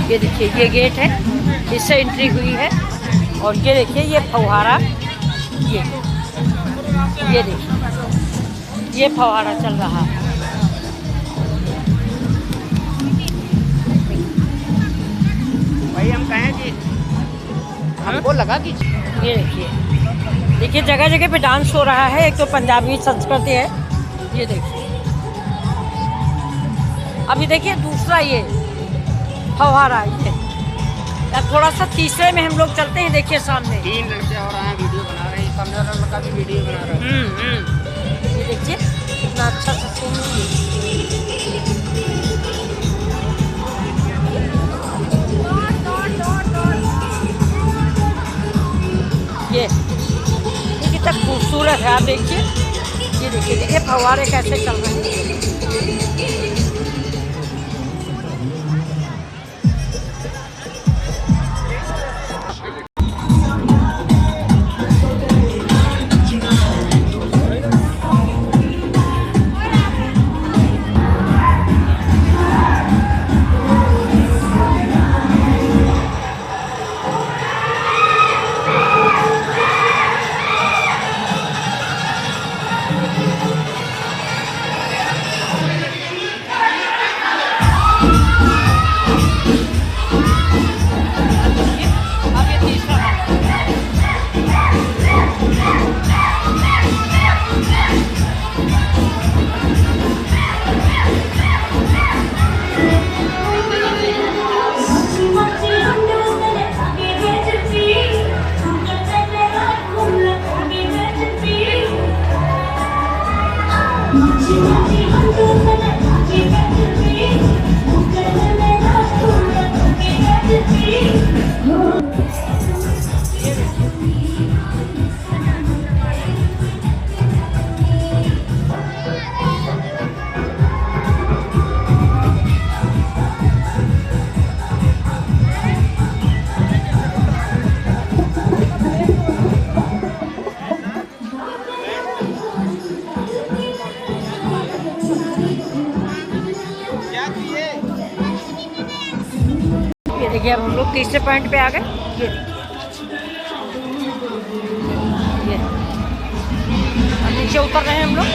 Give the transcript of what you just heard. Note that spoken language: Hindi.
ये देखिए ये गेट है, इससे एंट्री हुई है। और ये देखिए ये फव्वारा, ये देखिए ये फव्वारा चल रहा है। भाई हम कहें कि हमको लगा कि ये देखिए जगह जगह पे डांस हो रहा है। एक तो पंजाबी संस्कृति है। ये देखिए अभी देखिए दूसरा ये फव्वारा, ये थोड़ा सा तीसरे में हम लोग चलते हैं। देखिए सामने 3 लड़के और आए वीडियो बना रहे हैं, सामने वाला लड़का भी वीडियो बना रहा है। ये देखिए कितना अच्छा सा सीन है। ये कितना खूबसूरत है। आप देखिए, ये देखिए फव्वारे कैसे चल रहे हैं। ये देखिए अब हम लोग तीसरे पॉइंट पे आ गए। ये देखिए अब नीचे उतर रहे हैं हम लोग।